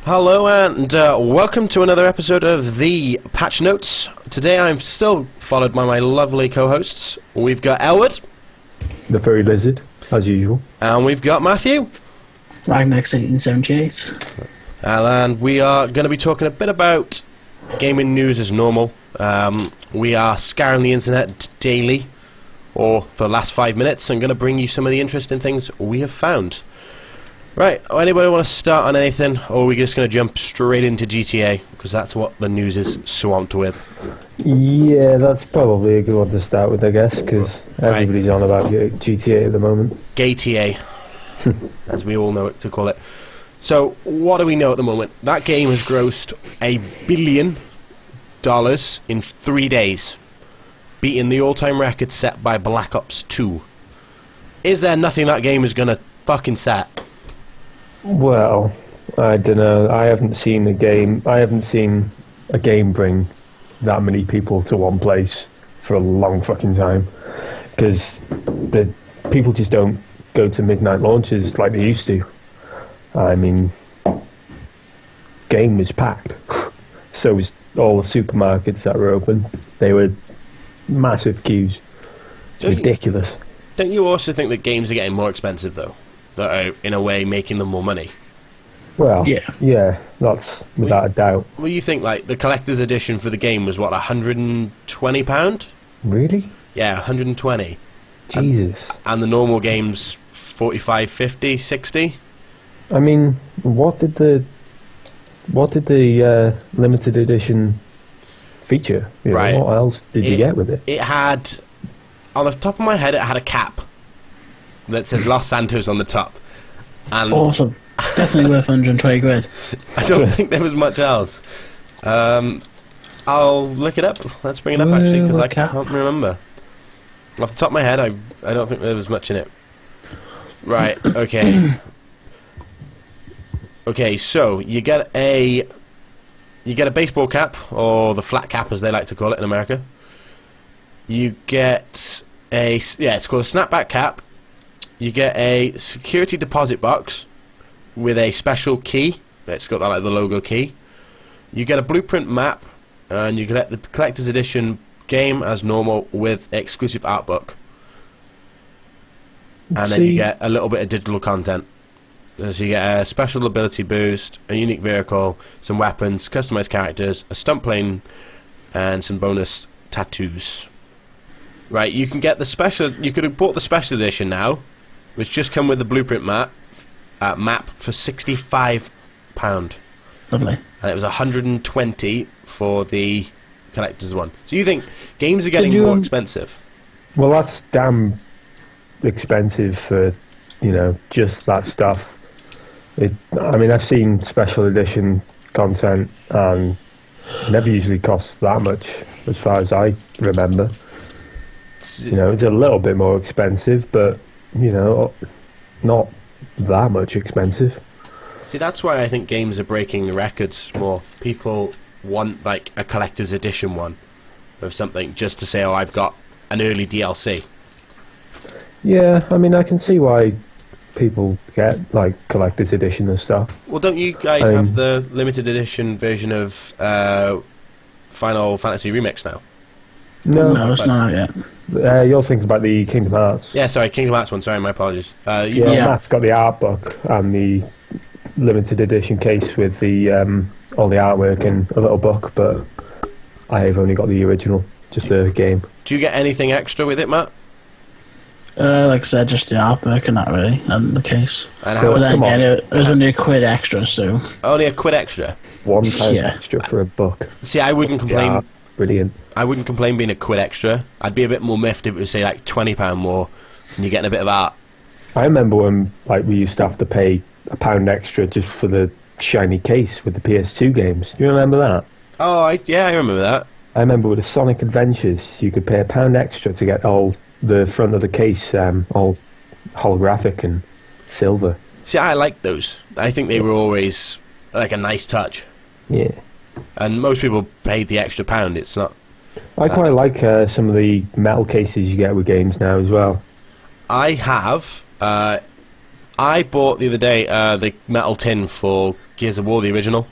Hello and welcome to another episode of the Patch Notes. Today I'm still followed by my lovely co-hosts. We've got Elwood. The Furry Lizard, as usual. And we've got Matthew. Ragnex 1878. And we are going to be talking a bit about gaming news as normal. We are scouring the internet daily, or for the last 5 minutes, and going to bring you some of the interesting things we have found. Right, anybody want to start on anything, or are we just going to jump straight into GTA? Because that's what the news is swamped with. Yeah, that's probably a good one to start with, I guess, because everybody's on about GTA at the moment. GTA, as we all know it to call it. So, what do we know at the moment? That game has grossed $1 billion in 3 days, beating the all-time record set by Black Ops 2. Is there nothing that game is going to fucking set? Well, I don't know. I haven't seen a game bring that many people to one place for a long fucking time, because the people just don't go to midnight launches like they used to. I mean, game was packed. So was all the supermarkets that were open. They were massive queues. It's ridiculous. Don't you also think that games are getting more expensive, though? That are, in a way, making them more money? Well, yeah, that's without a doubt. Well, you think, like, the collector's edition for the game was, what, £120? Really? Yeah, 120. Jesus. And the normal game's 45, 50, 60? I mean, what did the limited edition feature? You know, Right. what else did you get with it? It had, on the top of my head, it had a cap that says Los Santos on the top. And Awesome. Definitely worth 120 quid. I don't think there was much else. I'll look it up. Let's bring it up, actually, because I can't remember. Off the top of my head, I don't think there was much in it. Right, okay. Okay, so you get a baseball cap, or the flat cap as they like to call it in America. You get it's called a snapback cap. You get a security deposit box with a special key. It's got that, like, the logo key. You get a blueprint map, and you get the collector's edition game as normal with exclusive art book. And then you get a little bit of digital content. So you get a special ability boost, a unique vehicle, some weapons, customized characters, a stunt plane, and some bonus tattoos. Right, you can get the special. You could have bought the special edition now, which just come with the blueprint map for £65. Lovely. And it was 120 for the collector's one. So you think games are getting more expensive? Well, that's damn expensive for, just that stuff. I mean, I've seen special edition content, and it never usually costs that much, as far as I remember. It's a little bit more expensive, but, not that much expensive. See, that's why I think games are breaking the records more. People want, like, a collector's edition one of something just to say, oh, I've got an early DLC. Yeah, I mean, I can see why people get, like, collector's edition and stuff. Well, don't you guys have the limited edition version of Final Fantasy Remix now? No, it's not yet. You're thinking about the Kingdom Hearts. Yeah, sorry, Kingdom Hearts one. Sorry, my apologies. Matt's got the art book and the limited edition case with the all the artwork and a little book, but I've only got the original, just the game. Do you get anything extra with it, Matt? Like I said, just the artwork and that, really, and the case. And But then again, it was only £1 extra, so... Only £1 extra? £1 extra for a book. See, I wouldn't complain. Yeah, brilliant. I wouldn't complain being £1 extra. I'd be a bit more miffed if it was, say, like £20 more, and you're getting a bit of art. I remember when, like, we used to have to pay £1 extra just for the shiny case with the PS2 games. Do you remember that? Oh, I remember that. I remember with the Sonic Adventures, you could pay £1 extra to get all the front of the case all holographic and silver. See, I like those. I think they were always like a nice touch. Yeah. And most people paid the extra £1. It's not. I quite like some of the metal cases you get with games now as well. I have. I bought the other day the metal tin for Gears of War, the original,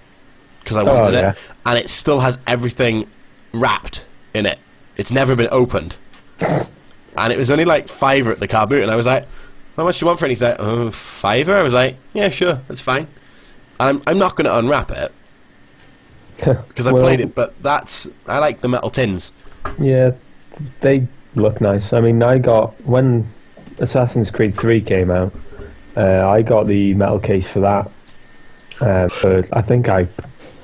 because I wanted yeah. it, and it still has everything wrapped in it. It's never been opened, and it was only like £5 at the car boot, and I was like, "How much do you want for it?" And he's like, "Oh, £5." I was like, "Yeah, sure, that's fine." I'm not going to unwrap it because I played it, but I like the metal tins. Yeah, they look nice. I mean, when Assassin's Creed 3 came out, I got the metal case for that. But I think I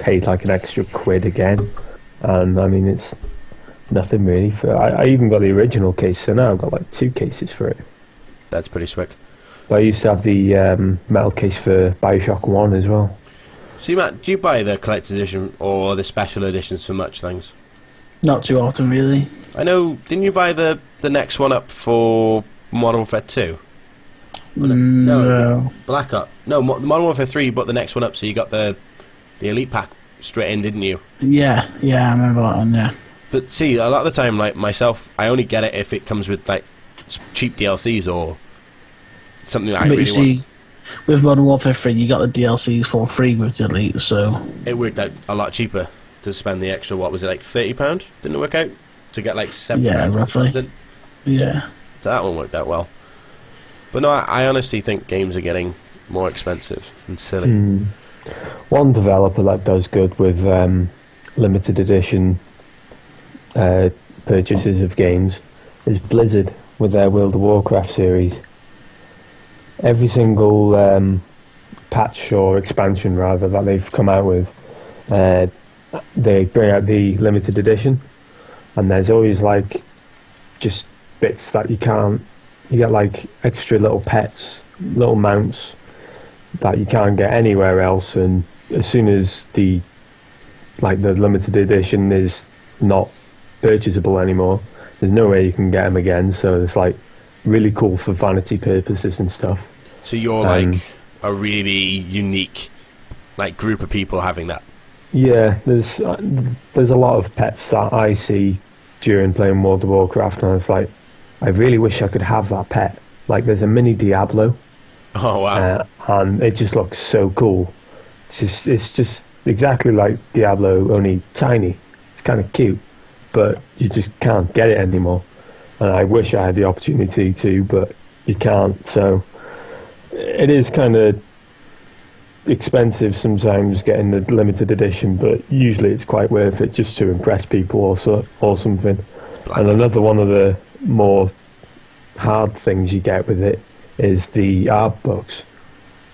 paid like an extra £1 again, and I mean it's nothing really. I even got the original case, so now I've got like 2 cases for it. That's pretty slick. But I used to have the metal case for Bioshock 1 as well. So, Matt, do you buy the collector's edition or the special editions for much things? Not too often, really. I know, didn't you buy the next one up for Modern Warfare 2? No. Black Ops. No, Modern Warfare 3, you bought the next one up, so you got the Elite Pack straight in, didn't you? Yeah, I remember that one, yeah. But see, a lot of the time, like myself, I only get it if it comes with like cheap DLCs or something that I really want. With Modern Warfare 3, you got the DLCs for free with the Elite, so... It worked out a lot cheaper to spend the extra, what was it, like £30? Didn't it work out? To get like £7? Yeah, roughly. Yeah. So that one worked out well. But no, I honestly think games are getting more expensive and silly. One developer that does good with limited edition purchases of games is Blizzard with their World of Warcraft series. Every single patch or expansion, rather, that they've come out with, they bring out the limited edition, and there's always like just bits that you can't. You get like extra little pets, little mounts that you can't get anywhere else, and as soon as the limited edition is not purchasable anymore, there's no way you can get them again. So it's like really cool for vanity purposes and stuff. So you're like a really unique like group of people having that. Yeah, there's a lot of pets that I see during playing World of Warcraft, and it's like, I really wish I could have that pet. Like, there's a mini Diablo. Oh wow! And it just looks so cool. It's just exactly like Diablo, only tiny. It's kind of cute, but you just can't get it anymore. And I wish I had the opportunity to, but you can't. So it is kind of expensive sometimes getting the limited edition, but usually it's quite worth it just to impress people or something. And another one of the more hard things you get with it is the art books.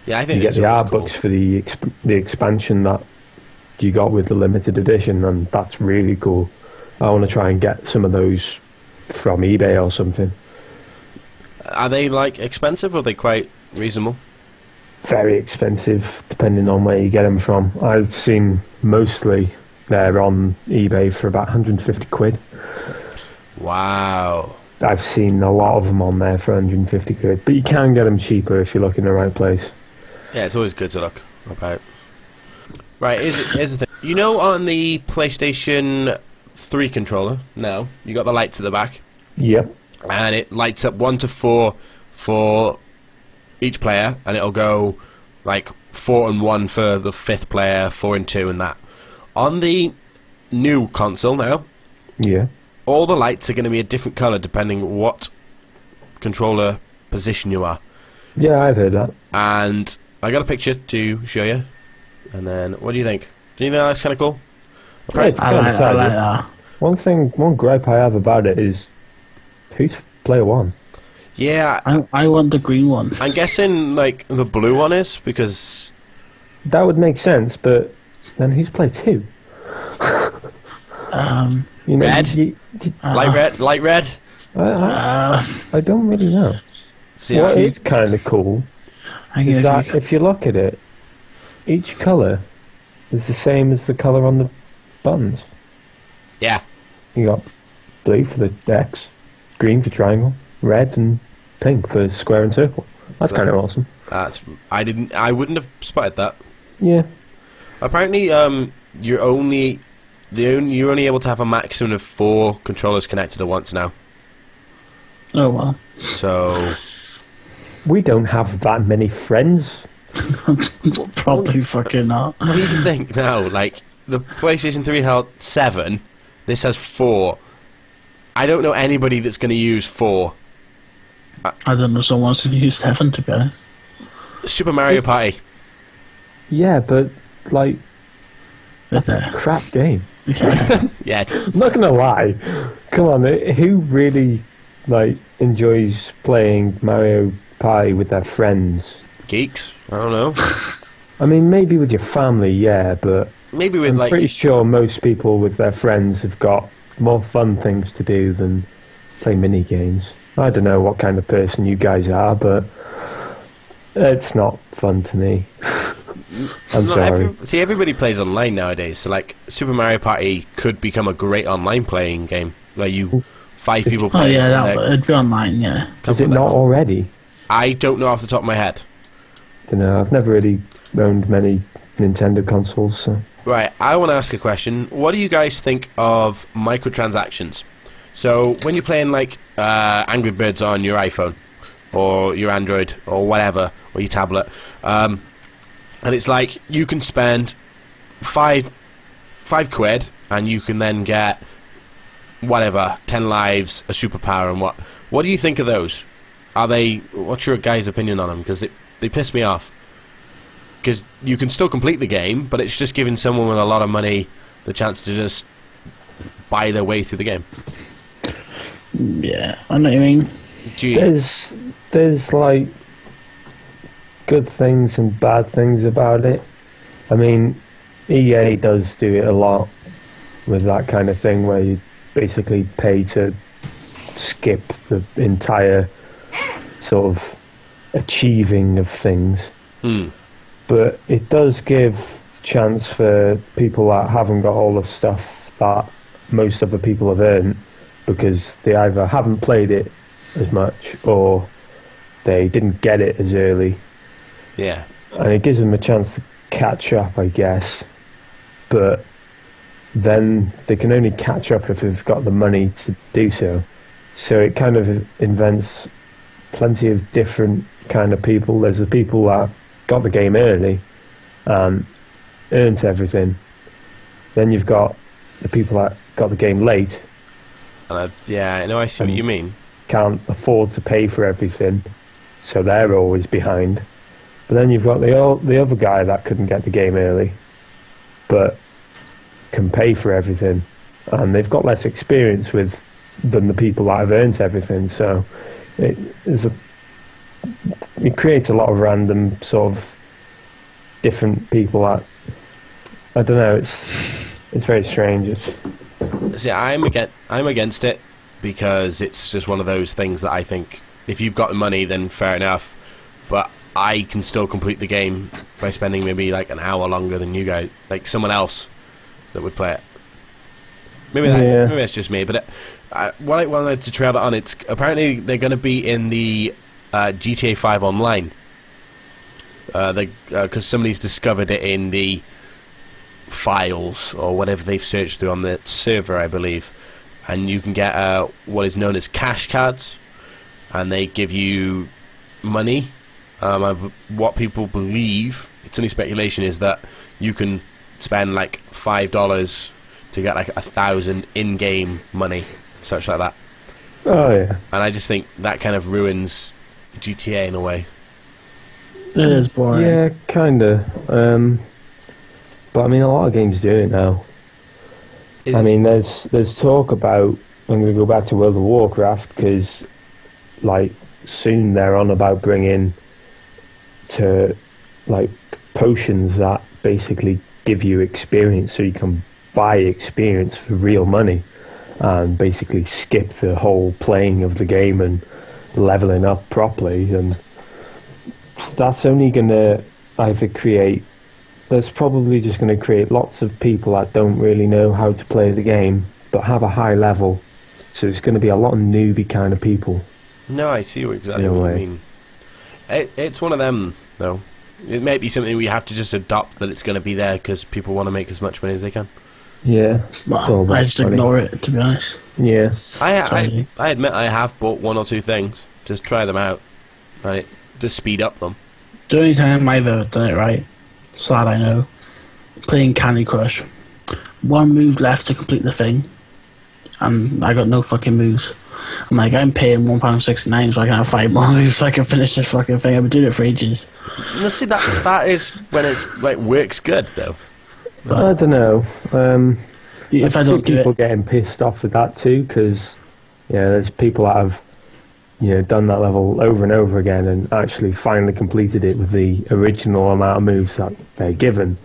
Yeah, I think you get the art books for the expansion that you got with the limited edition, and that's really cool. I want to try and get some of those from eBay or something. Are they like expensive, or are they quite reasonable? Very expensive, depending on where you get them from. I've seen mostly they're on eBay for about £150. Wow. I've seen a lot of them on there for £150, but you can get them cheaper if you look in the right place. Yeah, it's always good to look about. Right, here's the thing. You know, on the PlayStation 3 controller now, you got the lights at the back. Yep. And it lights up 1 to 4 for each player, and it'll go like 4 and 1 for the 5th player, 4 and 2, and that. On the new console now, yeah, all the lights are going to be a different colour depending what controller position you are. Yeah, I've heard that. And I got a picture to show you. And then, what do you think? Do you think that's kind of cool? Yeah, it's I kind like of tidy. that. One gripe I have about it is, who's player one? Yeah, I want the green one. I'm guessing like the blue one is, because That would make sense, but then who's player two? You know, Red? Light red. I don't really know. See, What is kind of cool is that if you look at it, each colour is the same as the colour on the buttons. yeah, You got blue for the X, green for triangle, red and pink for square and circle. That's kind of awesome. I wouldn't have spotted that. Yeah. Apparently, you're only able to have a maximum of 4 controllers connected at once now. Oh well. So We don't have that many friends. Probably fucking not. What do you think now? Like, the PlayStation 3 held 7, this has 4. I don't know anybody that's going to use 4. I don't know someone's going to use 7, to be honest. Super Mario Party. Yeah, but like, But, that's a crap game. yeah. Yeah. I'm not gonna lie. Come on, who really like enjoys playing Mario Party with their friends? Geeks? I don't know. I mean, maybe with your family, yeah, but Maybe with, I'm like... pretty sure most people with their friends have got more fun things to do than play mini games. I don't know what kind of person you guys are, but it's not fun to me. I'm sorry. See, everybody plays online nowadays, so, like, Super Mario Party could become a great online playing game, where you... 5 people Oh, play. yeah, it'd be online, yeah. Is it not already? I don't know off the top of my head. Don't know. I've never really owned many Nintendo consoles, so... Right, I want to ask a question. What do you guys think of microtransactions? So, when you're playing, like, Angry Birds on your iPhone, or your Android, or whatever, or your tablet, and it's like, you can spend five quid, and you can then get, whatever, 10 lives, a superpower, and what do you think of those? What's your guys' opinion on them? Because they piss me off. Because you can still complete the game, but it's just giving someone with a lot of money the chance to just buy their way through the game. Yeah, I know what you mean. There's like good things and bad things about it. I mean, EA does do it a lot with that kind of thing where you basically pay to skip the entire sort of achieving of things. But it does give chance for people that haven't got all the stuff that most other people have earned, because they either haven't played it as much or they didn't get it as early. Yeah. And it gives them a chance to catch up, I guess. But then they can only catch up if they've got the money to do so. So it kind of invents plenty of different kind of people. There's the people that got the game early and earned everything. Then you've got the people that got the game late. Yeah, I know, I see what you mean. Can't afford to pay for everything, so they're always behind. But then you've got the other guy that couldn't get the game early, but can pay for everything, and they've got less experience than the people that have earned everything. So it creates a lot of random sort of different people that, I don't know, it's very strange. See, I'm against it, because it's just one of those things that I think if you've got the money, then fair enough. But I can still complete the game by spending maybe like an hour longer than you guys, like someone else that would play it. Maybe that's just me. But what I wanted to trail that on, it's apparently they're going to be in the GTA 5 Online. Because somebody's discovered it in the files or whatever they've searched through on the server, I believe, and you can get what is known as cash cards, and they give you money. What people believe, it's only speculation, is that you can spend like $5 to get like 1,000 in-game money, such like that. Oh yeah. And I just think that kind of ruins GTA in a way. It is boring. Yeah, kinda. But I mean, a lot of games do it now. I mean, there's talk about, I'm going to go back to World of Warcraft, because like soon they're on about bringing to like potions that basically give you experience, so you can buy experience for real money and basically skip the whole playing of the game and leveling up properly. And that's only going to either create, that's probably just going to create lots of people that don't really know how to play the game but have a high level. So it's going to be a lot of newbie kind of people. No, I see exactly what you mean. It's one of them, though. It might be something we have to just adopt, that it's going to be there because people want to make as much money as they can. Yeah. Well, I just ignore it, to be honest. Yeah. I admit I have bought one or two things. Just try them out. Right? Just speed up them. The only time I've ever done it right, sad I know, playing Candy Crush. One move left to complete the thing, and I got no fucking moves. I'm like, I'm paying £1.69 so I can have 5 more moves so I can finish this fucking thing. I've been doing it for ages. Let's see, that is when it's like works good though. I don't know. If I don't do people it, getting pissed off with that too, because there's people that have done that level over and over again and actually finally completed it with the original amount of moves that they're given,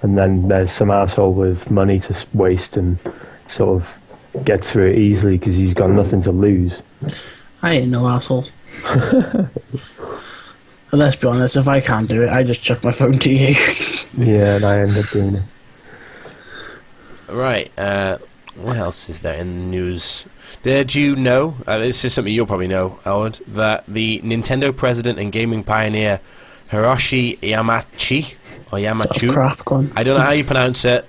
and then there's some asshole with money to waste and sort of get through it easily because he's got nothing to lose. I ain't no asshole. And let's be honest, if I can't do it, I just chuck my phone to you. Yeah, and I end up doing it. Right. What else is there in the news? Did you know? This is something you'll probably know, Howard. That the Nintendo president and gaming pioneer Hiroshi Yamauchi or Yamachu. Crap, go on. I don't know how you pronounce it.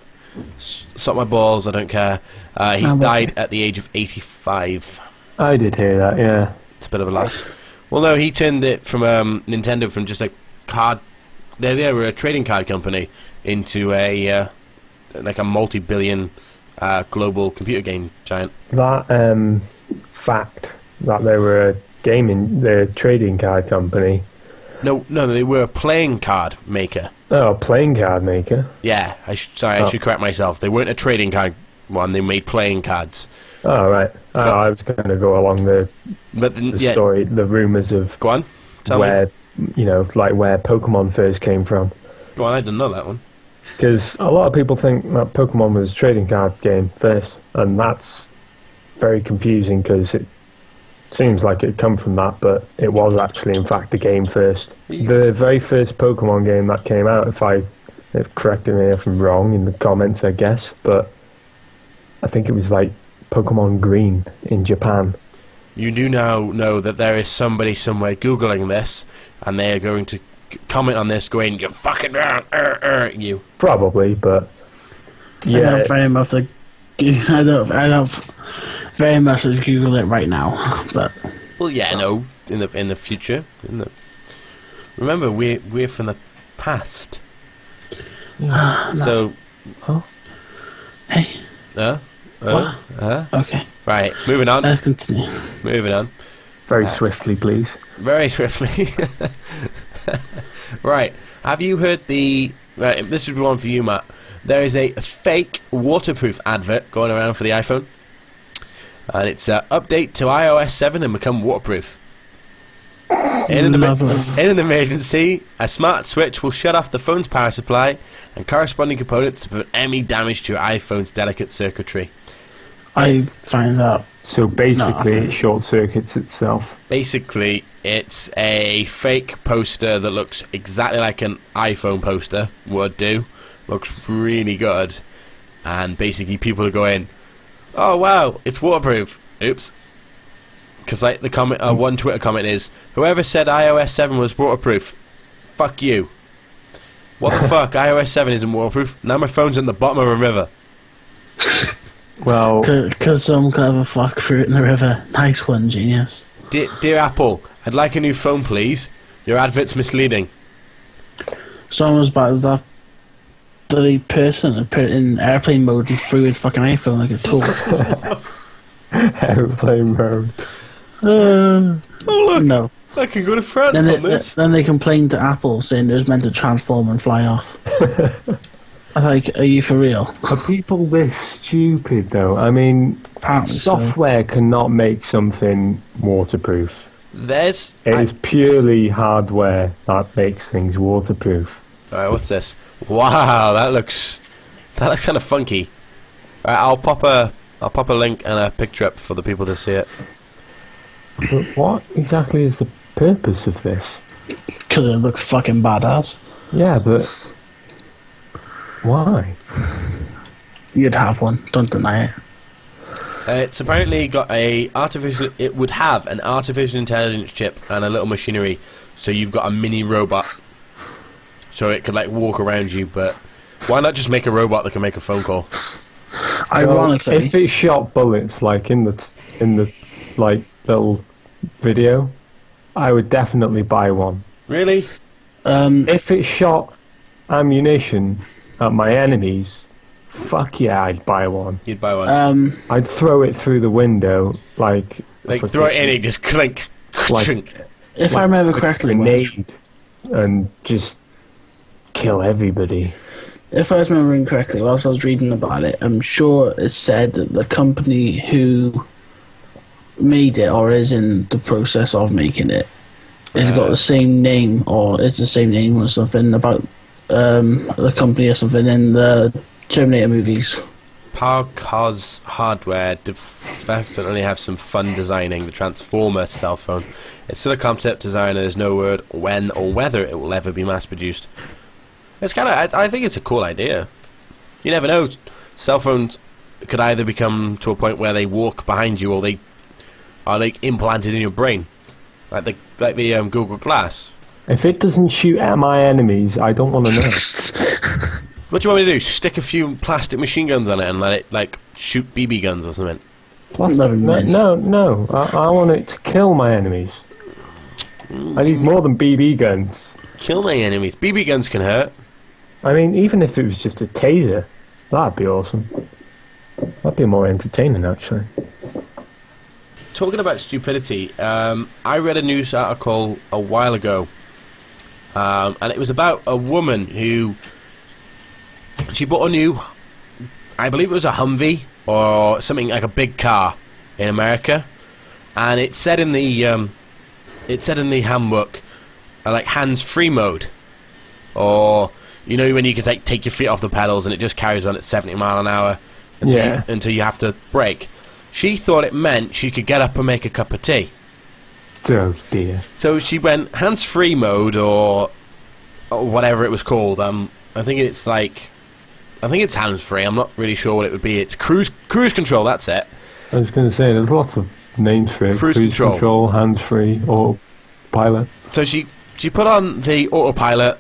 Suck my balls. I don't care. He's died at the age of 85. I did hear that. Yeah. It's a bit of a loss. Well, no, he turned it from Nintendo from just a card. They were a trading card company into a like a multi-billion global computer game giant. That fact that they were a trading card company. No, they were a playing card maker. Oh, a playing card maker. Yeah, I should correct myself. They weren't a trading card one. They made playing cards. Oh, right. I was going to go along the story, the rumours of Go on. Tell where, like where Pokemon first came from. Go on, I didn't know that one. Because a lot of people think that Pokemon was a trading card game first, and that's very confusing because it seems like it come from that, but it was actually, in fact, the game first. The very first Pokemon game that came out, if correct me if I'm wrong in the comments, I guess, but I think it was like Pokemon Green in Japan. You do now know that there is somebody somewhere Googling this, and they are going to comment on this going, "You're fucking wrong, you." Probably, but I don't very much very much Google it right now, but Well, yeah, no, in the future. Remember, we're from the past. So, hey, okay, right, moving on. let's continue. Moving on. very swiftly, please. Very swiftly. Right. Have you heard the... Right, this would be one for you, Matt. There is a fake waterproof advert going around for the iPhone. And it's update to iOS 7 and become waterproof. In an emergency, a smart switch will shut off the phone's power supply and corresponding components to prevent any damage to your iPhone's delicate circuitry. I find out. So basically, it short circuits itself. Basically, it's a fake poster that looks exactly like an iPhone poster would do. Looks really good. And basically, people are going, "Oh wow, it's waterproof." Oops. Because like the comment, one Twitter comment is, "Whoever said iOS 7 was waterproof, fuck you. What the fuck? iOS 7 isn't waterproof. Now my phone's in the bottom of a river." Well, because some clever fuck threw it in the river. Nice one, genius. Dear Apple, I'd like a new phone, please. Your advert's misleading. Someone as bad as that bloody person that put it in airplane mode and threw his fucking iPhone like a tool. airplane mode. Oh look, No. I can go to France Then, on this. then they complained to Apple saying it was meant to transform and fly off. I'm like, are you for real? Are people this stupid, though? I mean, Apparently software cannot make something waterproof. There's... It is purely hardware that makes things waterproof. Alright, what's this? Wow, that looks kind of funky. Alright, I'll pop a link and a picture up for the people to see it. But what exactly is the purpose of this? Because it looks fucking badass. Yeah, but why? You'd have one, don't deny it. It's apparently got it would have an artificial intelligence chip and a little machinery, so you've got a mini robot, so it could like walk around you. But why not just make a robot that can make a phone call? Ironically, if it shot bullets like in the like little video, I would definitely buy one. Really? If it shot ammunition at my enemies, fuck yeah, I'd buy one. You'd buy one. I'd throw it through the window like Throw it in, it just clink, Like- chink. if I remember correctly, Welsh, grenade and just kill everybody. if I was remembering correctly, whilst I was reading about it, I'm sure it said that the company who made it or is in the process of making it has got the same name, or it's the same name or something about the company or something in the Terminator movies. Parcos Hardware definitely have some fun designing the Transformer cell phone. It's still a concept design, and there's no word when or whether it will ever be mass produced. It's kind of, I think it's a cool idea. You never know. Cell phones could either become to a point where they walk behind you, or they are like implanted in your brain, like the Google Glass. If it doesn't shoot at my enemies, I don't want to know. What do you want me to do? Stick a few plastic machine guns on it and let it like shoot BB guns or something? No. I want it to kill my enemies. I need more than BB guns. Kill my enemies. BB guns can hurt. I mean, even if it was just a taser, that'd be awesome. That'd be more entertaining, actually. Talking about stupidity, I read a news article a while ago, and it was about a woman who she bought a new, I believe it was a Humvee or something like a big car in America, and it said in the handbook like hands-free mode, or you know when you can take your feet off the pedals and it just carries on at 70 mile an hour until you have to brake. She thought it meant she could get up and make a cup of tea. Oh dear. So she went hands-free mode or whatever it was called. I think it's hands-free. I'm not really sure what it would be. It's cruise control. That's it. I was going to say, there's lots of names for it. Cruise control. hands-free, autopilot. So she put on the autopilot,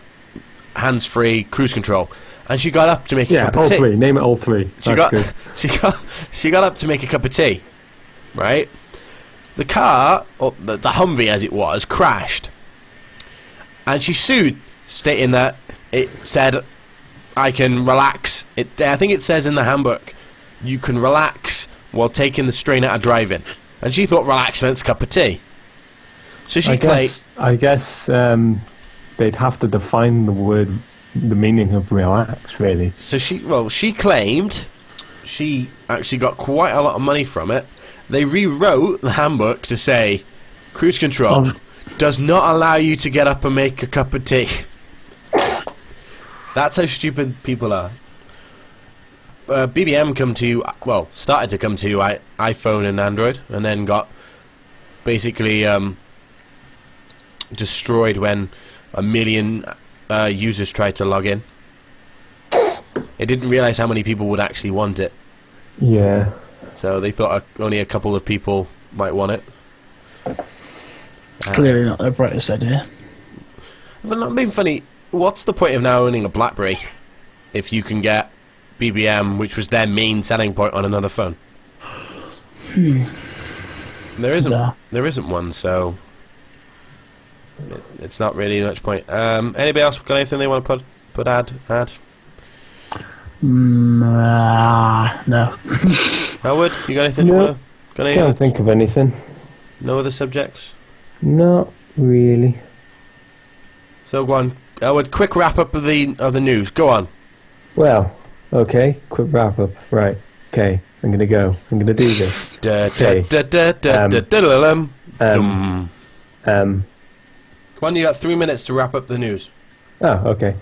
hands-free, cruise control, and she got up to make a cup of all tea. three. Name it all three. That's good. She got up to make a cup of tea, right? The car, or the Humvee as it was, crashed, and she sued, stating that it said, "I can relax." I think it says in the handbook, you can relax while taking the strain out of driving, and she thought relax meant a cup of tea. So she claimed. I guess they'd have to define the meaning of relax, really. So she claimed she actually got quite a lot of money from it. They rewrote the handbook to say cruise control does not allow you to get up and make a cup of tea. That's how stupid people are. BBM started to come to iPhone and Android, and then got basically destroyed when 1 million users tried to log in. It didn't realise how many people would actually want it. Yeah. So they thought only a couple of people might want it. Clearly not their brightest idea. But not being funny, what's the point of now owning a BlackBerry if you can get BBM, which was their main selling point, on another phone? There isn't one, so it's not really much point. Anybody else got anything they want to add? No. Howard, you got anything? No. Can't think of anything. No other subjects? Not really. So go on, Howard. Quick wrap up of the news. Go on. Well, okay. Quick wrap up. Right. Okay. I'm gonna go. I'm gonna do this. Come on, you got 3 minutes to wrap up the news. Oh, okay.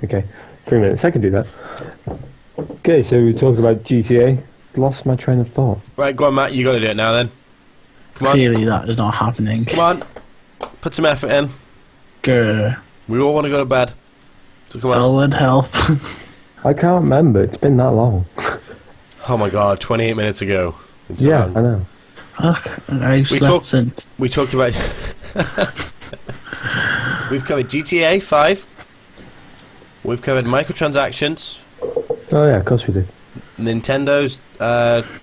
3 minutes. I can do that. Okay, so we talked about GTA. Lost my train of thought. Right, go on, Matt. You got to do it now, then. Come on. Clearly that is not happening. Come on. Put some effort in. Grr. We all want to go to bed. So come on. That would help. I can't remember. It's been that long. Oh my god, 28 minutes ago. It's yeah, long. I know. Fuck. I've slept since. We talked about... We've covered GTA 5. We've covered microtransactions. Oh yeah, of course we did. Nintendo's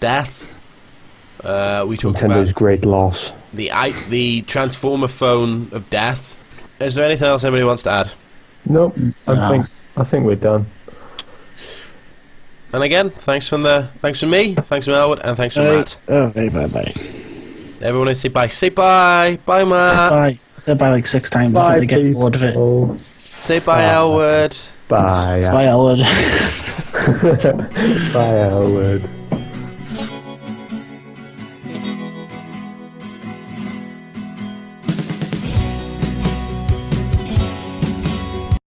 death. We talked Nintendo's about great loss. the Transformer phone of death. Is there anything else anybody wants to add? Nope. No. I think we're done. And again, thanks from me, thanks from Elwood, and thanks from Matt. Okay, bye. Everyone say bye. Say bye. Bye, Matt. I said bye like 6 times Bye, before they get bored of it. people. Say bye, Elwood. Bye. Bye, Elwood. Bye, Elwood.